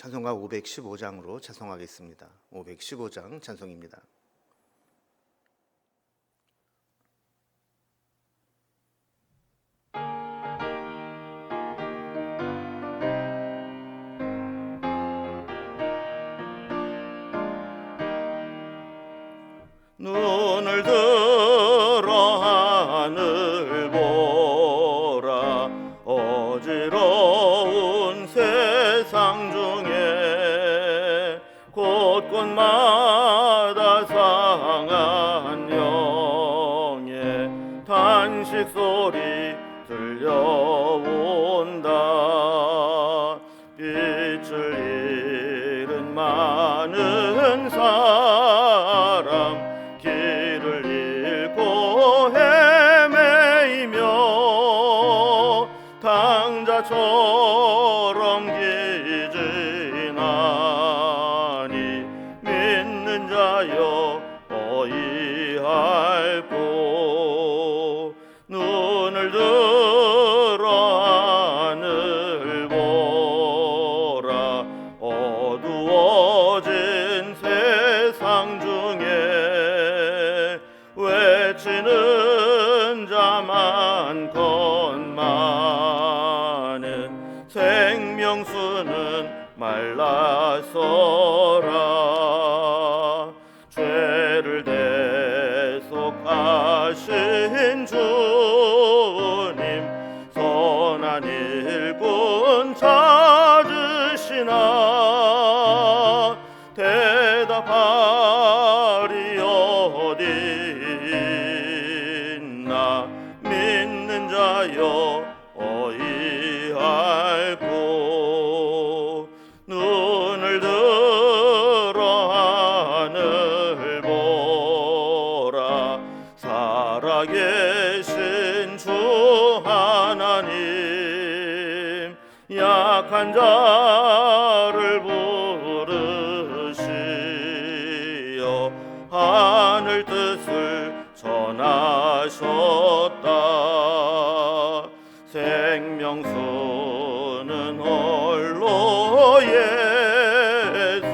찬송가 515장으로 찬송하겠습니다. 515장 찬송입니다. 눈을 들어 하늘 보라. 어지러운 세상 중에 곳곳마다 상한 영의 탄식 소리 들려온다. 빛을 잃은 많은 사람, 길을 잃고 헤매이며 당자처럼 기진하니 믿는 자여 어이할꼬. 눈을 들어 하늘 보라. 어두워진 세상 중에 외치는 자 많건만은 생명수는 말라서라. 죄를 대속하신 주님, 선한 일꾼 찾으시나. 대답하리 어디 있나. 믿는 자여 어이할꼬. 눈을 들어 하늘 보라. 살아계신 주 하나님, 약한 자를 부르시어 하늘 뜻을 전하셨다. 생명수는 홀로 예수,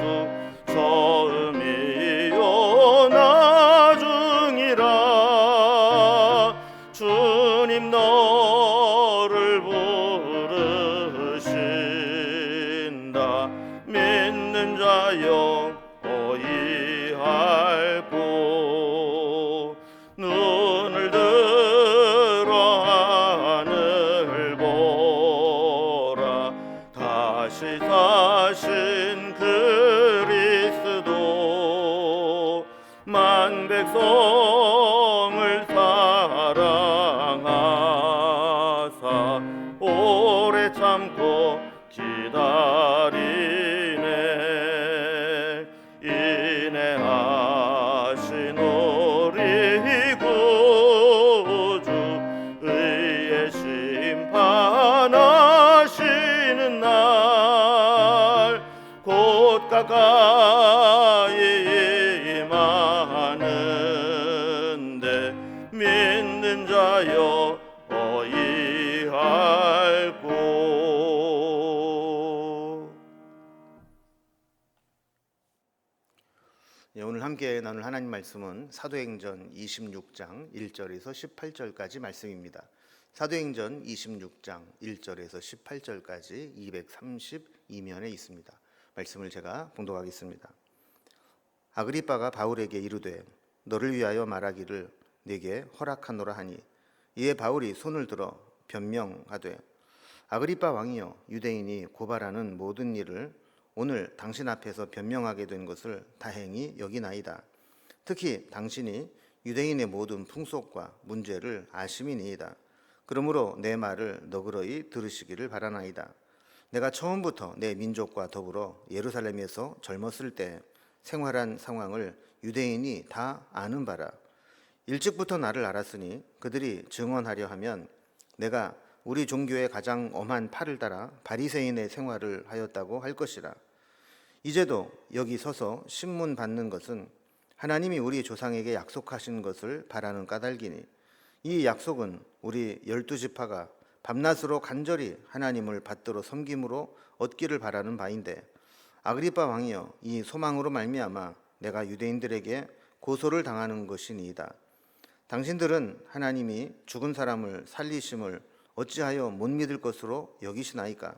처음이요 나중이라. 주님 너를 부르신다. 믿는 자여 어이할꼬. 눈을 들어 하늘 보라. 다시 사신 그리스도, 만 백성을 사랑하사 오래 참고 기다리네. 인내하신 우리 구주, 의의 심판하시는 날 곧 가까이 임하는데 믿는 자여 어이할꼬. 오늘 함께 나눌 하나님 말씀은 사도행전 26장 1절에서 18절까지 말씀입니다. 사도행전 26장 1절에서 18절까지 232면에 있습니다. 말씀을 제가 봉독하겠습니다. 아그리빠가 바울에게 이르되 너를 위하여 말하기를 내게 허락하노라 하니, 이에 바울이 손을 들어 변명하되 아그리빠 왕이여, 유대인이 고발하는 모든 일을 오늘 당신 앞에서 변명하게 된 것을 다행히 여기나이다. 특히 당신이 유대인의 모든 풍속과 문제를 아심이니이다. 그러므로 내 말을 너그러이 들으시기를 바라나이다. 내가 처음부터 내 민족과 더불어 예루살렘에서 젊었을 때 생활한 상황을 유대인이 다 아는 바라. 일찍부터 나를 알았으니 그들이 증언하려 하면 내가 우리 종교의 가장 엄한 팔을 따라 바리새인의 생활을 하였다고 할 것이라. 이제도 여기 서서 신문 받는 것은 하나님이 우리 조상에게 약속하신 것을 바라는 까닭이니, 이 약속은 우리 12지파가 밤낮으로 간절히 하나님을 받들어 섬김으로 얻기를 바라는 바인데, 아그리빠 왕이여, 이 소망으로 말미암아 내가 유대인들에게 고소를 당하는 것이니이다. 당신들은 하나님이 죽은 사람을 살리심을 어찌하여 못 믿을 것으로 여기시나이까?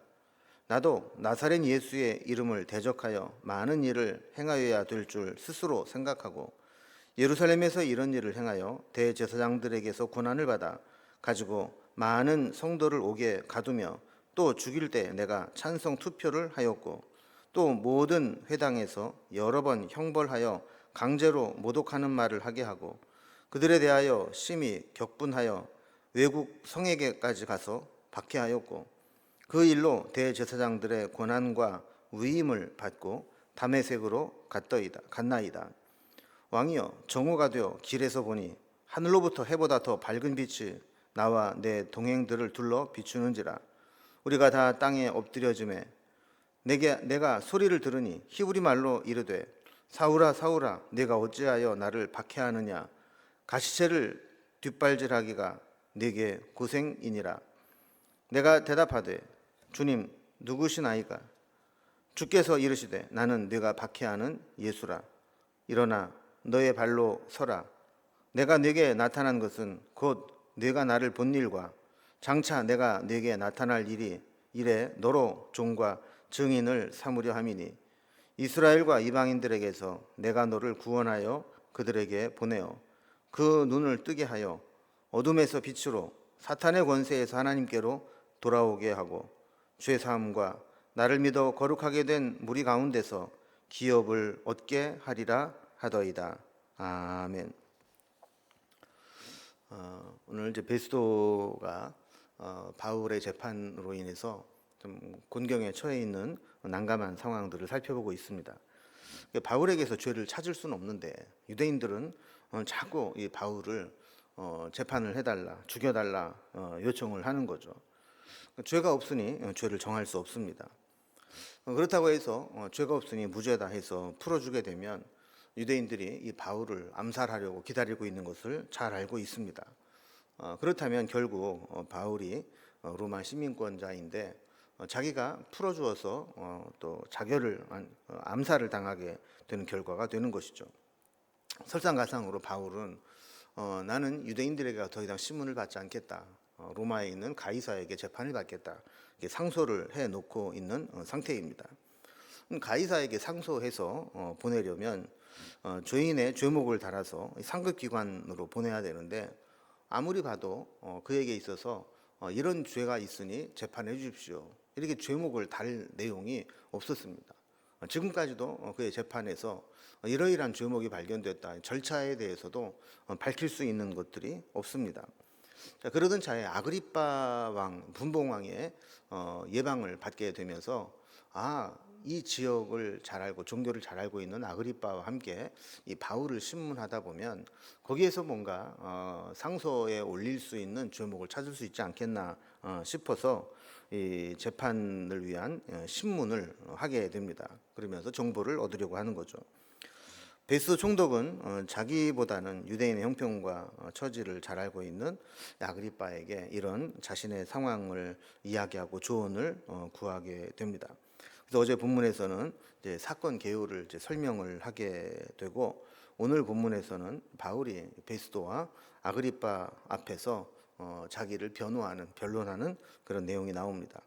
나도 나사렛 예수의 이름을 대적하여 많은 일을 행하여야 될 줄 스스로 생각하고 예루살렘에서 이런 일을 행하여 대제사장들에게서 고난을 받아 가지고 많은 성도를 옥에 가두며 또 죽일 때 내가 찬성 투표를 하였고 또 모든 회당에서 여러 번 형벌하여 강제로 모독하는 말을 하게 하고 그들에 대하여 심히 격분하여 외국 성에게까지 가서 박해하였고 그 일로 대제사장들의 고난과 위임을 받고 다메섹으로 갔나이다. 왕이여, 정오가 되어 길에서 보니 하늘로부터 해보다 더 밝은 빛이 나와 내 동행들을 둘러 비추는지라. 우리가 다 땅에 엎드려짐에 내가 소리를 들으니 히브리 말로 이르되 사울아 사울아 내가 어찌하여 나를 박해하느냐. 가시체를 뒷발질하기가 내게 고생이니라. 내가 대답하되 주님 누구시나이까? 주께서 이르시되 나는 네가 박해하는 예수라. 일어나 너의 발로 서라. 내가 네게 나타난 것은 곧 네가 나를 본 일과 장차 내가 네게 나타날 일이 이래 너로 종과 증인을 삼으려 함이니 이스라엘과 이방인들에게서 내가 너를 구원하여 그들에게 보내어 그 눈을 뜨게 하여 어둠에서 빛으로 사탄의 권세에서 하나님께로 돌아오게 하고 죄 사함과 나를 믿어 거룩하게 된 무리 가운데서 기업을 얻게 하리라 하더이다. 아멘. 오늘 이제 베스도가 바울의 재판으로 인해서 좀 곤경에 처해 있는 난감한 상황들을 살펴보고 있습니다. 바울에게서 죄를 찾을 수는 없는데 유대인들은 자꾸 이 바울을 재판을 해달라, 죽여달라 요청을 하는 거죠. 죄가 없으니 죄를 정할 수 없습니다. 그렇다고 해서 죄가 없으니 무죄다 해서 풀어주게 되면 유대인들이 이 바울을 암살하려고 기다리고 있는 것을 잘 알고 있습니다. 그렇다면 결국 바울이 로마 시민권자인데 자기가 풀어주어서 또 자결을 암살을 당하게 되는 결과가 되는 것이죠. 설상가상으로 바울은 나는 유대인들에게 더 이상 신문을 받지 않겠다. 로마에 있는 가이사에게 재판을 받겠다. 상소를 해놓고 있는 상태입니다. 가이사에게 상소해서 보내려면 죄인의 죄목을 달아서 상급기관으로 보내야 되는데 아무리 봐도 그에게 있어서 이런 죄가 있으니 재판해 주십시오. 이렇게 죄목을 달 내용이 없었습니다. 지금까지도 그의 재판에서 이러이러한 죄목이 발견됐다. 절차에 대해서도 밝힐 수 있는 것들이 없습니다. 자, 그러던 차에 아그리빠 왕, 분봉왕의 예방을 받게 되면서 이 지역을 잘 알고 종교를 잘 알고 있는 아그리빠와 함께 이 바울을 신문하다 보면 거기에서 뭔가 상소에 올릴 수 있는 죄목을 찾을 수 있지 않겠나 싶어서 이 재판을 위한 신문을 하게 됩니다. 그러면서 정보를 얻으려고 하는 거죠. 베스도 총독은 자기보다는 유대인의 형편과 처지를 잘 알고 있는 아그리빠에게 이런 자신의 상황을 이야기하고 조언을 구하게 됩니다. 그래서 어제 본문에서는 이제 사건 개요를 이제 설명을 하게 되고 오늘 본문에서는 바울이 베스도와 아그리빠 앞에서 자기를 변론하는 그런 내용이 나옵니다.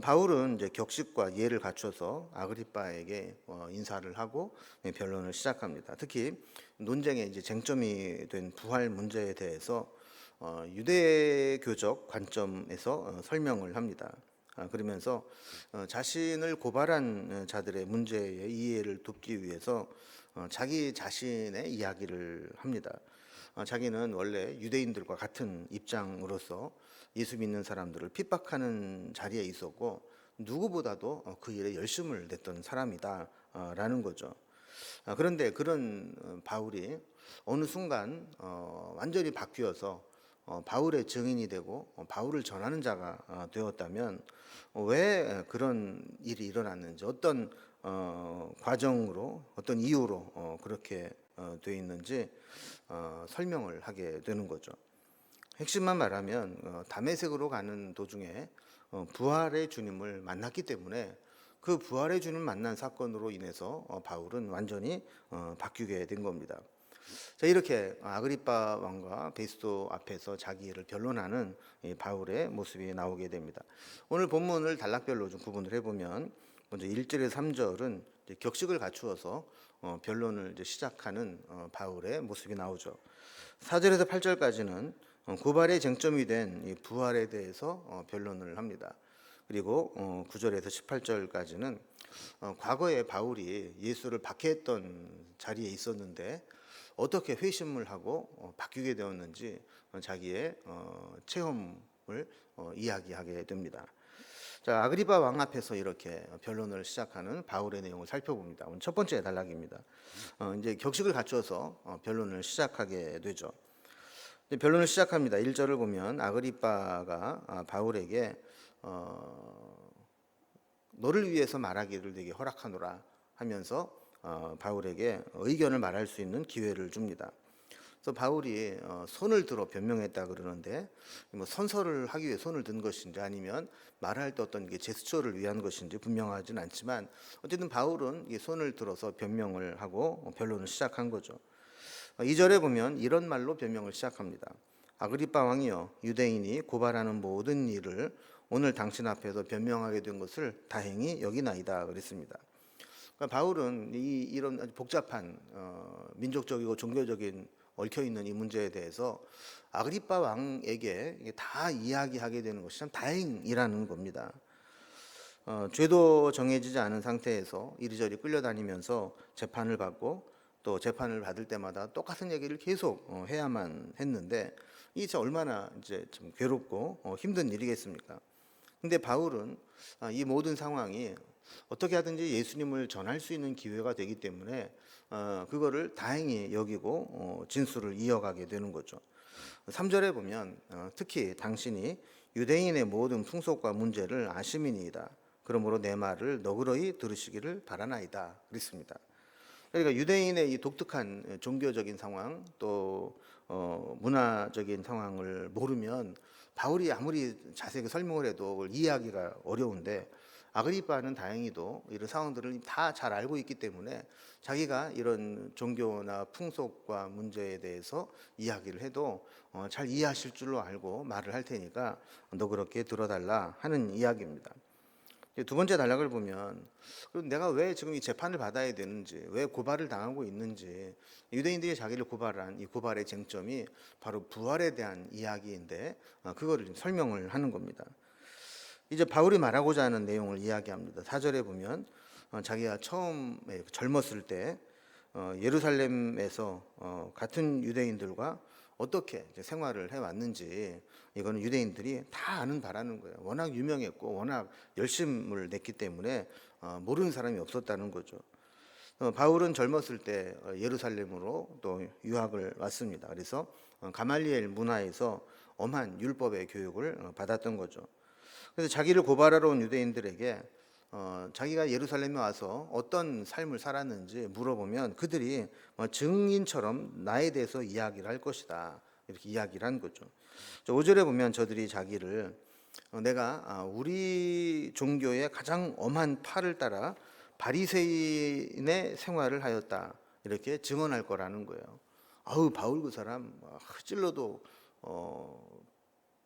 바울은 이제 격식과 예를 갖춰서 아그리빠에게 인사를 하고 변론을 시작합니다. 특히 논쟁의 이제 쟁점이 된 부활 문제에 대해서 유대교적 관점에서 설명을 합니다. 그러면서 자신을 고발한 자들의 문제의 이해를 돕기 위해서 자기 자신의 이야기를 합니다. 자기는 원래 유대인들과 같은 입장으로서 예수 믿는 사람들을 핍박하는 자리에 있었고 누구보다도 그 일에 열심을 냈던 사람이다라는 거죠. 그런데 그런 바울이 어느 순간 완전히 바뀌어서 바울의 증인이 되고 바울을 전하는 자가 되었다면 왜 그런 일이 일어났는지 어떤 과정으로 어떤 이유로 그렇게 되어 있는지 설명을 하게 되는 거죠. 핵심만 말하면 다메섹으로 가는 도중에 부활의 주님을 만났기 때문에 그 부활의 주를 만난 사건으로 인해서 바울은 완전히 바뀌게 된 겁니다. 자, 이렇게 아그리빠 왕과 베스도 앞에서 자기를 변론하는 이 바울의 모습이 나오게 됩니다. 오늘 본문을 단락별로 좀 구분을 해보면 먼저 1절에서 3절은 격식을 갖추어서 변론을 이제 시작하는 바울의 모습이 나오죠. 4절에서 8절까지는 고발의 쟁점이 된 이 부활에 대해서 변론을 합니다. 그리고 9절에서 18절까지는 과거에 바울이 예수를 박해했던 자리에 있었는데 어떻게 회심을 하고 바뀌게 되었는지 자기의 체험을 이야기하게 됩니다. 자, 아그리파 왕 앞에서 이렇게 변론을 시작하는 바울의 내용을 살펴봅니다. 오늘 첫 번째 단락입니다. 이제 격식을 갖춰서 변론을 시작하게 되죠. 변론을 시작합니다. 1절을 보면 아그리파가 바울에게 너를 위해서 말하기를 내게 허락하노라 하면서 바울에게 의견을 말할 수 있는 기회를 줍니다. 그래서 바울이 손을 들어 변명했다 그러는데 뭐 선서를 하기 위해 손을 든 것인지 아니면 말할 때 어떤 게 제스처를 위한 것인지 분명하진 않지만 어쨌든 바울은 이 손을 들어서 변명을 하고 변론을 시작한 거죠. 2절에 보면 이런 말로 변명을 시작합니다. 아그리빠 왕이여, 유대인이 고발하는 모든 일을 오늘 당신 앞에서 변명하게 된 것을 다행히 여기나이다 그랬습니다. 그러니까 바울은 이런 아주 복잡한 민족적이고 종교적인 얽혀 있는 이 문제에 대해서 아그리빠 왕에게 이게 다 이야기하게 되는 것이 참 다행이라는 겁니다. 죄도 정해지지 않은 상태에서 이리저리 끌려다니면서 재판을 받고 또 재판을 받을 때마다 똑같은 얘기를 계속 해야만 했는데 이게 진짜 얼마나 이제 좀 괴롭고 힘든 일이겠습니까? 근데 바울은 이 모든 상황이 어떻게 하든지 예수님을 전할 수 있는 기회가 되기 때문에 그거를 다행히 여기고 진술을 이어가게 되는 거죠. 3절에 보면 특히 당신이 유대인의 모든 풍속과 문제를 아심이니이다. 그러므로 내 말을 너그러이 들으시기를 바라나이다. 그랬습니다. 그러니까 유대인의 이 독특한 종교적인 상황 또 문화적인 상황을 모르면 바울이 아무리 자세하게 설명을 해도 그걸 이해하기가 어려운데 아그리빠는 다행히도 이런 상황들을 다 잘 알고 있기 때문에 자기가 이런 종교나 풍속과 문제에 대해서 이야기를 해도 잘 이해하실 줄로 알고 말을 할 테니까 너 그렇게 들어달라 하는 이야기입니다. 두 번째 단락을 보면 그럼 내가 왜 지금 이 재판을 받아야 되는지, 왜 고발을 당하고 있는지, 유대인들이 자기를 고발한 이 고발의 쟁점이 바로 부활에 대한 이야기인데 그거를 좀 설명을 하는 겁니다. 이제 바울이 말하고자 하는 내용을 이야기합니다. 4절에 보면 자기가 처음에 젊었을 때 예루살렘에서 같은 유대인들과 어떻게 생활을 해왔는지 이거는 유대인들이 다 아는 바라는 거예요. 워낙 유명했고 워낙 열심을 냈기 때문에 모르는 사람이 없었다는 거죠. 바울은 젊었을 때 예루살렘으로 또 유학을 왔습니다. 그래서 가말리엘 문화에서 엄한 율법의 교육을 받았던 거죠. 그래서 자기를 고발하러 온 유대인들에게 자기가 예루살렘에 와서 어떤 삶을 살았는지 물어보면 그들이 증인처럼 나에 대해서 이야기를 할 것이다 이렇게 이야기를 한 거죠. 5절에 보면 저들이 자기를 내가 우리 종교의 가장 엄한 팔을 따라 바리새인의 생활을 하였다 이렇게 증언할 거라는 거예요. 아우 바울 그 사람 찔러도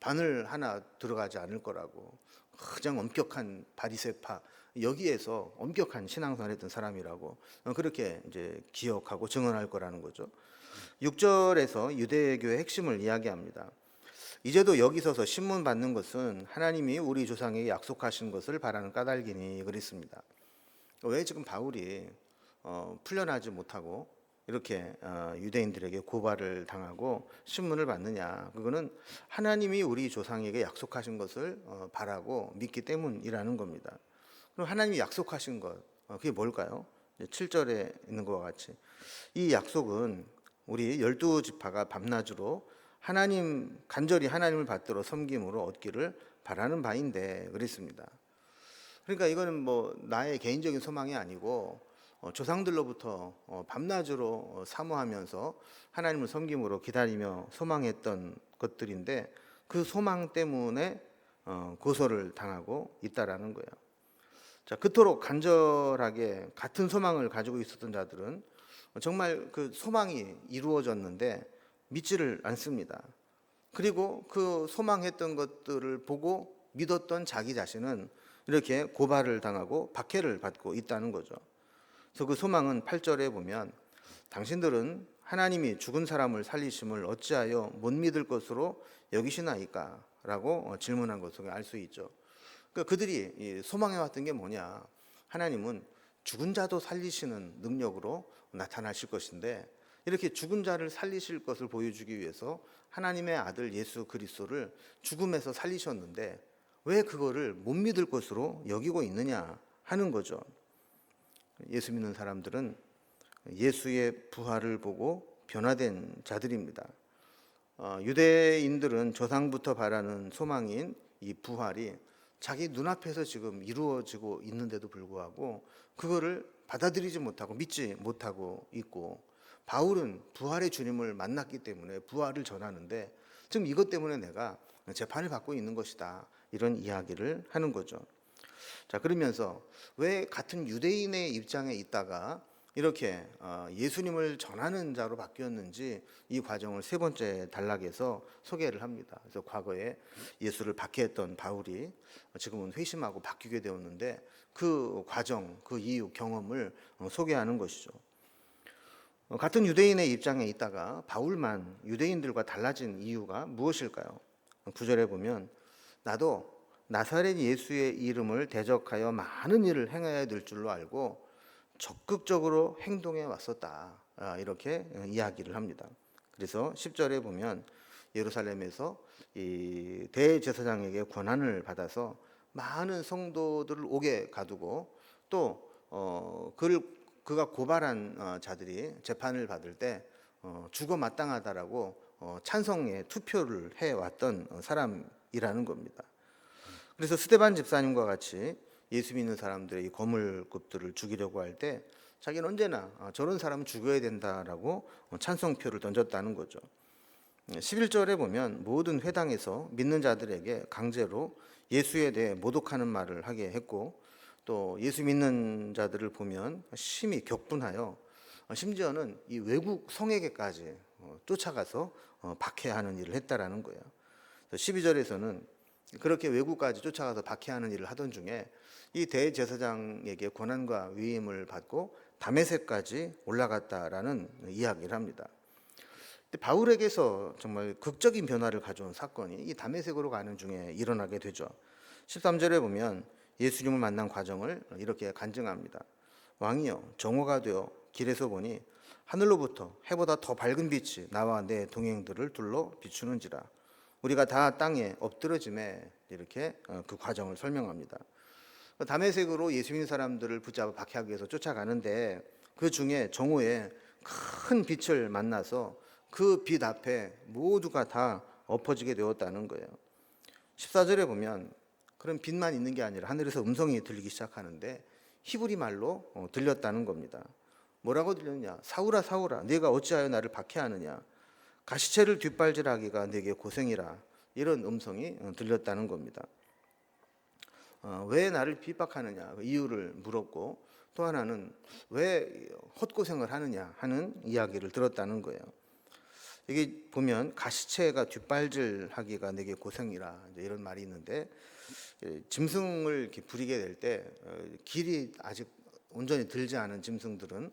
바늘 하나 들어가지 않을 거라고 가장 엄격한 바리새파 여기에서 엄격한 신앙생활을 했던 사람이라고 그렇게 이제 기억하고 증언할 거라는 거죠. 6절에서 유대교의 핵심을 이야기합니다. 이제도 여기 서서 신문 받는 것은 하나님이 우리 조상에게 약속하신 것을 바라는 까닭이니 그랬습니다. 왜 지금 바울이 풀려나지 못하고 이렇게 유대인들에게 고발을 당하고 신문을 받느냐? 그거는 하나님이 우리 조상에게 약속하신 것을 바라고 믿기 때문이라는 겁니다. 그럼 하나님이 약속하신 것 그게 뭘까요? 7절에 있는 것과 같이 이 약속은 우리 12지파가 밤낮으로 하나님 간절히 하나님을 받들어 섬김으로 얻기를 바라는 바인데 그랬습니다. 그러니까 이거는 뭐 나의 개인적인 소망이 아니고 조상들로부터 밤낮으로 사모하면서 하나님을 섬김으로 기다리며 소망했던 것들인데 그 소망 때문에 고소를 당하고 있다라는 거예요. 자, 그토록 간절하게 같은 소망을 가지고 있었던 자들은 정말 그 소망이 이루어졌는데 믿지를 않습니다. 그리고 그 소망했던 것들을 보고 믿었던 자기 자신은 이렇게 고발을 당하고 박해를 받고 있다는 거죠. 그래서 그 소망은 8절에 보면 당신들은 하나님이 죽은 사람을 살리심을 어찌하여 못 믿을 것으로 여기시나이까? 라고 질문한 것을 알 수 있죠. 그러니까 그들이 소망해왔던 게 뭐냐? 하나님은 죽은 자도 살리시는 능력으로 나타나실 것인데 이렇게 죽은 자를 살리실 것을 보여주기 위해서 하나님의 아들 예수 그리스도를 죽음에서 살리셨는데 왜 그거를 못 믿을 것으로 여기고 있느냐 하는 거죠. 예수 믿는 사람들은 예수의 부활을 보고 변화된 자들입니다. 유대인들은 조상부터 바라는 소망인 이 부활이 자기 눈앞에서 지금 이루어지고 있는데도 불구하고 그거를 받아들이지 못하고 믿지 못하고 있고, 바울은 부활의 주님을 만났기 때문에 부활을 전하는데 지금 이것 때문에 내가 재판을 받고 있는 것이다, 이런 이야기를 하는 거죠. 자, 그러면서 왜 같은 유대인의 입장에 있다가 이렇게 예수님을 전하는 자로 바뀌었는지 이 과정을 세 번째 단락에서 소개를 합니다. 그래서 과거에 예수를 박해했던 바울이 지금은 회심하고 바뀌게 되었는데 그 과정, 그 이유, 경험을 소개하는 것이죠. 같은 유대인의 입장에 있다가 바울만 유대인들과 달라진 이유가 무엇일까요? 9절에 보면 나도 나사렛 예수의 이름을 대적하여 많은 일을 행해야 될 줄로 알고 적극적으로 행동해 왔었다, 이렇게 이야기를 합니다. 그래서 10절에 보면 예루살렘에서 이 대제사장에게 권한을 받아서 많은 성도들을 옥에 가두고 또 그가 고발한 자들이 재판을 받을 때 죽어 마땅하다라고 찬성의 투표를 해왔던 사람이라는 겁니다. 그래서 스데반 집사님과 같이 예수 믿는 사람들의 이 거물급들을 죽이려고 할 때 자기는 언제나 저런 사람은 죽여야 된다라고 찬성표를 던졌다는 거죠. 11절에 보면 모든 회당에서 믿는 자들에게 강제로 예수에 대해 모독하는 말을 하게 했고, 또 예수 믿는 자들을 보면 심히 격분하여 심지어는 이 외국 성에게까지 쫓아가서 박해하는 일을 했다라는 거예요. 12절에서는 그렇게 외국까지 쫓아가서 박해하는 일을 하던 중에 이 대제사장에게 권한과 위임을 받고 다메섹까지 올라갔다라는 이야기를 합니다. 바울에게서 정말 극적인 변화를 가져온 사건이 이 다메섹으로 가는 중에 일어나게 되죠. 13절에 보면 예수님을 만난 과정을 이렇게 간증합니다. 왕이여, 정오가 되어 길에서 보니 하늘로부터 해보다 더 밝은 빛이 나와 내 동행들을 둘러 비추는지라. 우리가 다 땅에 엎드러짐에, 이렇게 그 과정을 설명합니다. 다메섹으로 예수 믿는 사람들을 붙잡아 박해하기 위해서 쫓아가는데 그 중에 정오에 큰 빛을 만나서 그 빛 앞에 모두가 다 엎어지게 되었다는 거예요. 14절에 보면 그런 빛만 있는 게 아니라 하늘에서 음성이 들리기 시작하는데 히브리 말로 들렸다는 겁니다. 뭐라고 들렸냐? 사울아 사울아, 네가 어찌하여 나를 박해하느냐? 가시체를 뒷발질하기가 내게 고생이라, 이런 음성이 들렸다는 겁니다. 왜 나를 핍박하느냐, 그 이유를 물었고, 또 하나는 왜 헛고생을 하느냐 하는 이야기를 들었다는 거예요. 여기 보면 가시체가 뒷발질하기가 내게 고생이라, 이런 말이 있는데, 짐승을 이렇게 부리게 될 때 길이 아직 온전히 들지 않은 짐승들은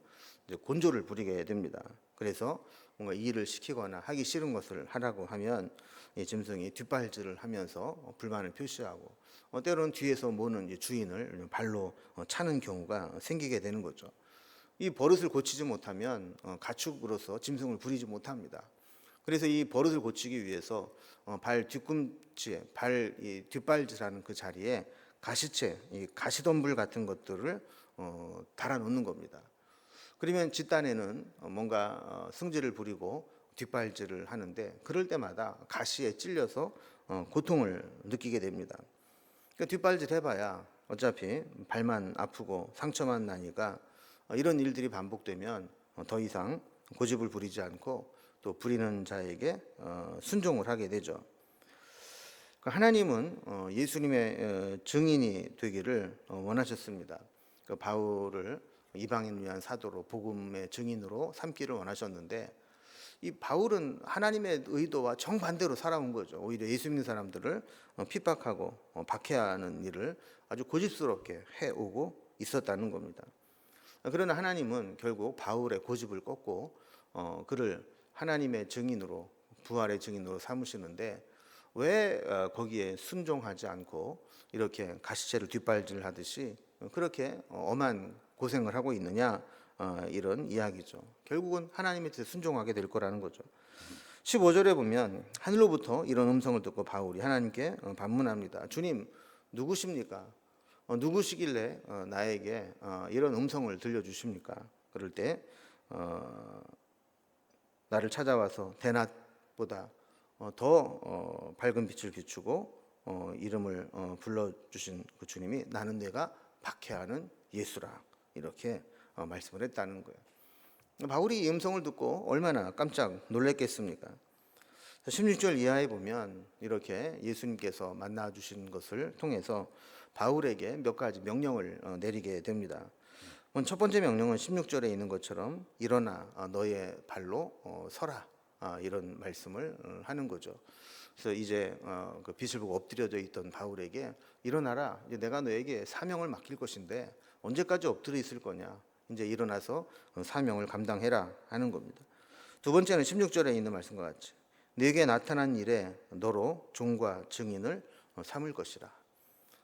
이제 곤조를 부리게 됩니다. 그래서 뭔가 일을 시키거나 하기 싫은 것을 하라고 하면 이 짐승이 뒷발질을 하면서 불만을 표시하고, 때로는 뒤에서 모는 주인을 발로 차는 경우가 생기게 되는 거죠. 이 버릇을 고치지 못하면 가축으로서 짐승을 부리지 못합니다. 그래서 이 버릇을 고치기 위해서 발 뒤꿈치에 이 뒷발질하는 그 자리에 가시채, 이 가시덤불 같은 것들을 달아 놓는 겁니다. 그러면 집단에는 뭔가 승질을 부리고 뒷발질을 하는데 그럴 때마다 가시에 찔려서 고통을 느끼게 됩니다. 그러니까 뒷발질 해봐야 어차피 발만 아프고 상처만 나니까 이런 일들이 반복되면 더 이상 고집을 부리지 않고 또 부리는 자에게 순종을 하게 되죠. 하나님은 예수님의 증인이 되기를 원하셨습니다. 바울을 이방인을 위한 사도로 복음의 증인으로 삼기를 원하셨는데, 이 바울은 하나님의 의도와 정반대로 살아온 거죠. 오히려 예수 믿는 사람들을 핍박하고 박해하는 일을 아주 고집스럽게 해오고 있었다는 겁니다. 그러나 하나님은 결국 바울의 고집을 꺾고 그를 하나님의 증인으로, 부활의 증인으로 삼으시는데, 왜 거기에 순종하지 않고 이렇게 가시체를 뒷발질하듯이 그렇게 엄한 고생을 하고 있느냐, 이런 이야기죠. 결국은 하나님의 뜻에 순종하게 될 거라는 거죠. 15절에 보면 하늘로부터 이런 음성을 듣고 바울이 하나님께 반문합니다. 주님, 누구십니까? 누구시길래 나에게 이런 음성을 들려주십니까? 그럴 때 나를 찾아와서 대낮보다 더 밝은 빛을 비추고 이름을 불러주신 그 주님이 나는 내가 박해하는 예수라, 이렇게 말씀을 했다는 거예요. 바울이 이 음성을 듣고 얼마나 깜짝 놀랐겠습니까? 16절 이하에 보면 이렇게 예수님께서 만나주신 것을 통해서 바울에게 몇 가지 명령을 내리게 됩니다. 첫 번째 명령은 16절에 있는 것처럼 일어나 너의 발로 서라, 이런 말씀을 하는 거죠. 그래서 이제 그 빛을 보고 엎드려져 있던 바울에게 일어나라, 이제 내가 너에게 사명을 맡길 것인데 언제까지 엎드려 있을 거냐, 이제 일어나서 사명을 감당해라 하는 겁니다. 두 번째는 16절에 있는 말씀과 같이 네게 나타난 일에 너로 종과 증인을 삼을 것이라.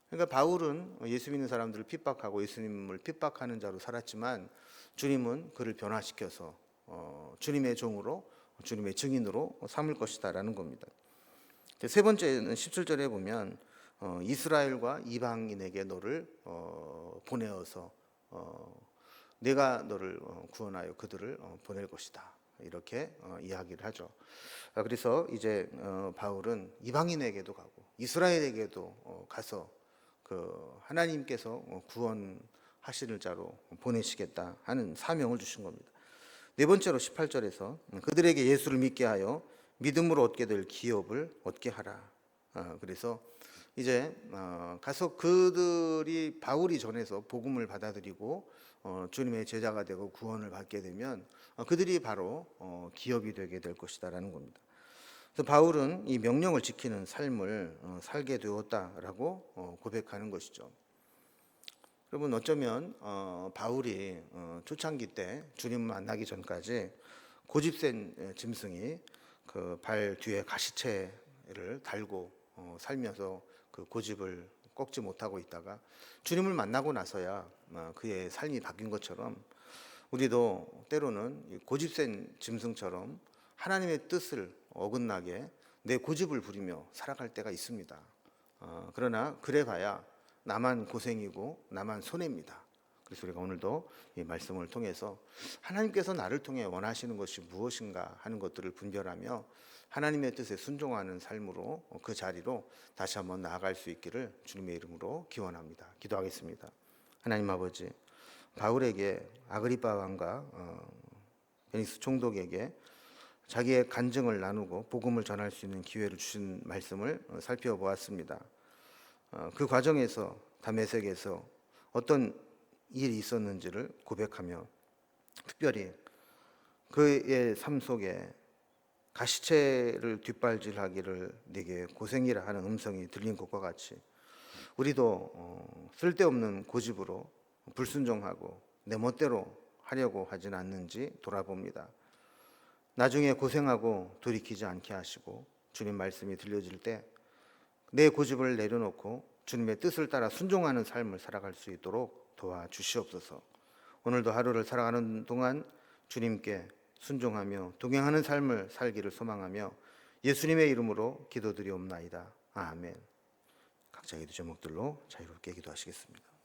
그러니까 바울은 예수 믿는 사람들을 핍박하고 예수님을 핍박하는 자로 살았지만 주님은 그를 변화시켜서 주님의 종으로, 주님의 증인으로 삼을 것이다라는 겁니다. 세 번째는 17절에 보면 이스라엘과 이방인에게 너를 보내어서 내가 너를 구원하여 그들을 보낼 것이다, 이렇게 이야기를 하죠. 그래서 이제 바울은 이방인에게도 가고 이스라엘에게도 가서 그 하나님께서 구원하시는 자로 보내시겠다 하는 사명을 주신 겁니다. 네 번째로 18절에서 그들에게 예수를 믿게 하여 믿음으로 얻게 될 기업을 얻게 하라. 그래서 이제 가서 그들이 바울이 전해서 복음을 받아들이고 주님의 제자가 되고 구원을 받게 되면 그들이 바로 기업이 되게 될 것이다라는 겁니다. 그래서 바울은 이 명령을 지키는 삶을 살게 되었다라고 고백하는 것이죠. 여러분, 어쩌면 바울이 초창기 때 주님을 만나기 전까지 고집센 짐승이 그 발 뒤에 가시체를 달고 살면서 그 고집을 꺾지 못하고 있다가 주님을 만나고 나서야 그의 삶이 바뀐 것처럼 우리도 때로는 고집센 짐승처럼 하나님의 뜻을 어긋나게 내 고집을 부리며 살아갈 때가 있습니다. 그러나 그래봐야 나만 고생이고 나만 손해입니다. 그래서 우리가 오늘도 이 말씀을 통해서 하나님께서 나를 통해 원하시는 것이 무엇인가 하는 것들을 분별하며 하나님의 뜻에 순종하는 삶으로 그 자리로 다시 한번 나아갈 수 있기를 주님의 이름으로 기원합니다. 기도하겠습니다. 하나님 아버지, 바울에게 아그리빠 왕과 베니스 총독에게 자기의 간증을 나누고 복음을 전할 수 있는 기회를 주신 말씀을 살펴보았습니다. 그 과정에서 다메섹에서 어떤 일이 있었는지를 고백하며 특별히 그의 삶 속에 가시체를 뒷발질하기를 네게 고생이라 하는 음성이 들린 것과 같이 우리도 쓸데없는 고집으로 불순종하고 내 멋대로 하려고 하진 않는지 돌아봅니다. 나중에 고생하고 돌이키지 않게 하시고 주님 말씀이 들려질 때 내 고집을 내려놓고 주님의 뜻을 따라 순종하는 삶을 살아갈 수 있도록 도와주시옵소서. 오늘도 하루를 살아가는 동안 주님께 순종하며 동행하는 삶을 살기를 소망하며 예수님의 이름으로 기도드리옵나이다. 아멘. 각자의 기도 제목들로 자유롭게 기도하시겠습니다.